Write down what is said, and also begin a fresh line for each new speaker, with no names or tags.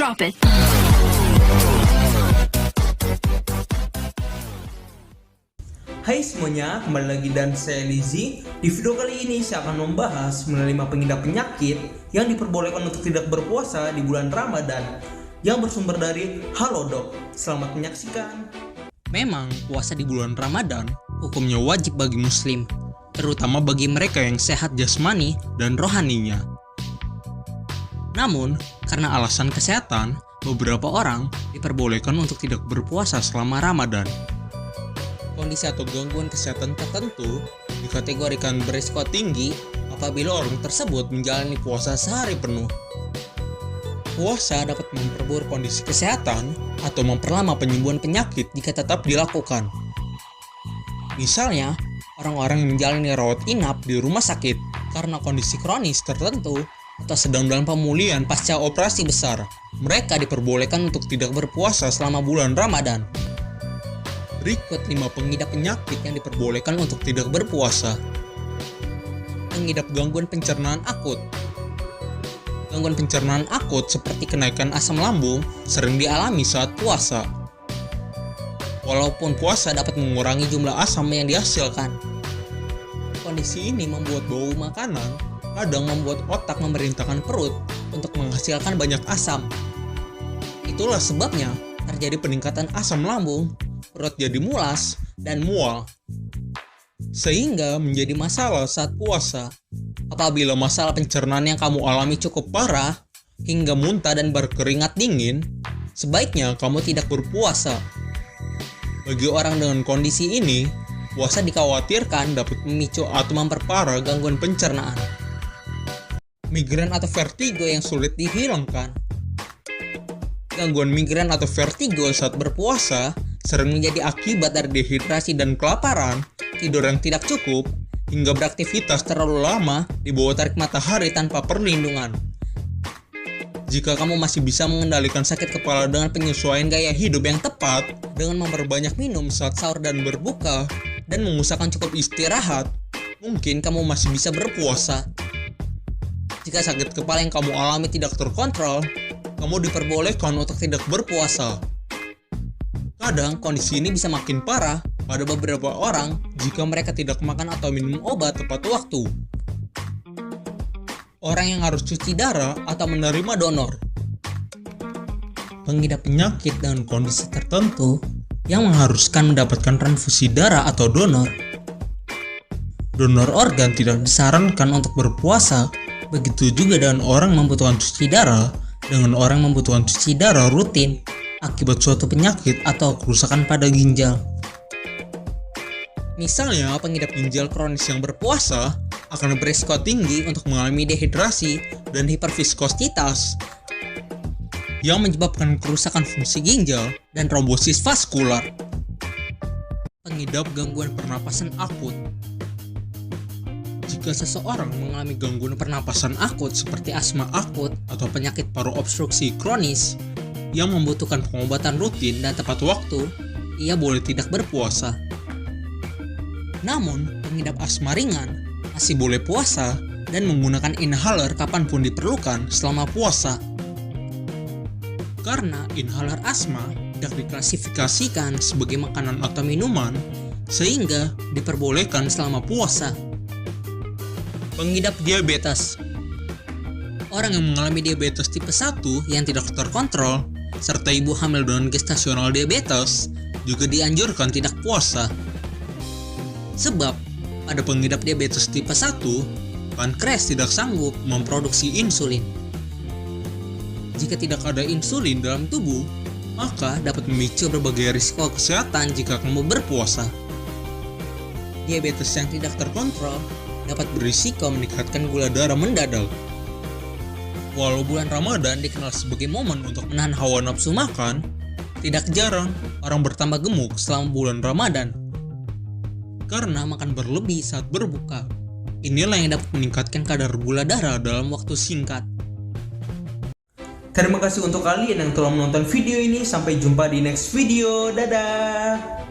Drop it.
Hai semuanya, kembali lagi dan saya Lizzy. Di video kali ini saya akan membahas mengenai 5 pengidap penyakit yang diperbolehkan untuk tidak berpuasa di bulan Ramadan yang bersumber dari Halodoc. Selamat menyaksikan.
Memang puasa di bulan Ramadan hukumnya wajib bagi muslim, terutama bagi mereka yang sehat jasmani dan rohaninya. Namun, karena alasan kesehatan, beberapa orang diperbolehkan untuk tidak berpuasa selama Ramadan. Kondisi atau gangguan kesehatan tertentu dikategorikan berisiko tinggi apabila orang tersebut menjalani puasa sehari penuh. Puasa dapat memperburuk kondisi kesehatan atau memperlama penyembuhan penyakit jika tetap dilakukan. Misalnya, orang-orang yang menjalani rawat inap di rumah sakit karena kondisi kronis tertentu atau sedang dalam pemulihan pasca operasi besar, mereka diperbolehkan untuk tidak berpuasa selama bulan Ramadan. Berikut 5 pengidap penyakit yang diperbolehkan untuk tidak berpuasa. Pengidap gangguan pencernaan akut. Gangguan pencernaan akut seperti kenaikan asam lambung sering dialami saat puasa. Walaupun puasa dapat mengurangi jumlah asam yang dihasilkan, kondisi ini membuat bau makanan kadang membuat otak memerintahkan perut untuk menghasilkan banyak asam. Itulah sebabnya terjadi peningkatan asam lambung, perut jadi mulas dan mual, sehingga menjadi masalah saat puasa. Apabila masalah pencernaan yang kamu alami cukup parah hingga muntah dan berkeringat dingin, sebaiknya kamu tidak berpuasa. Bagi orang dengan kondisi ini, puasa dikhawatirkan dapat memicu atau memperparah gangguan pencernaan. Migrain atau vertigo yang sulit dihilangkan. Gangguan migrain atau vertigo saat berpuasa sering menjadi akibat dari dehidrasi dan kelaparan, tidur yang tidak cukup, hingga beraktivitas terlalu lama di bawah terik matahari tanpa perlindungan. Jika kamu masih bisa mengendalikan sakit kepala dengan penyesuaian gaya hidup yang tepat, dengan memperbanyak minum saat sahur dan berbuka, dan mengusahakan cukup istirahat, mungkin kamu masih bisa berpuasa. Jika sakit kepala yang kamu alami tidak terkontrol, kamu diperbolehkan untuk tidak berpuasa. Kadang kondisi ini bisa makin parah pada beberapa orang jika mereka tidak makan atau minum obat tepat waktu. Orang yang harus cuci darah atau menerima donor. Pengidap penyakit dengan kondisi tertentu yang mengharuskan mendapatkan transfusi darah atau donor. Donor organ tidak disarankan untuk berpuasa. Begitu juga dengan orang membutuhkan cuci darah, dengan orang membutuhkan cuci darah rutin akibat suatu penyakit atau kerusakan pada ginjal. Misalnya, pengidap ginjal kronis yang berpuasa akan berisiko tinggi untuk mengalami dehidrasi dan hiperviskositas yang menyebabkan kerusakan fungsi ginjal dan trombosis vaskular. Pengidap gangguan pernapasan akut. Jika seseorang mengalami gangguan pernapasan akut seperti asma akut atau penyakit paru obstruksi kronis yang membutuhkan pengobatan rutin dan tepat waktu, ia boleh tidak berpuasa. Namun, pengidap asma ringan masih boleh puasa dan menggunakan inhaler kapanpun diperlukan selama puasa. Karena inhaler asma tidak diklasifikasikan sebagai makanan atau minuman, sehingga diperbolehkan selama puasa. Pengidap diabetes. Orang yang mengalami diabetes tipe 1 yang tidak terkontrol, serta ibu hamil dengan gestasional diabetes, juga dianjurkan tidak puasa. Sebab, pada pengidap diabetes tipe 1, pankreas tidak sanggup memproduksi insulin. Jika tidak ada insulin dalam tubuh, maka dapat memicu berbagai risiko kesehatan jika kamu berpuasa. Diabetes yang tidak terkontrol dapat berisiko meningkatkan gula darah mendadak. Walau bulan Ramadan dikenal sebagai momen untuk menahan hawa nafsu makan, tidak jarang orang bertambah gemuk selama bulan Ramadan karena makan berlebih saat berbuka. Inilah yang dapat meningkatkan kadar gula darah dalam waktu singkat.
Terima kasih untuk kalian yang telah menonton video ini. Sampai jumpa di next video. Dadah.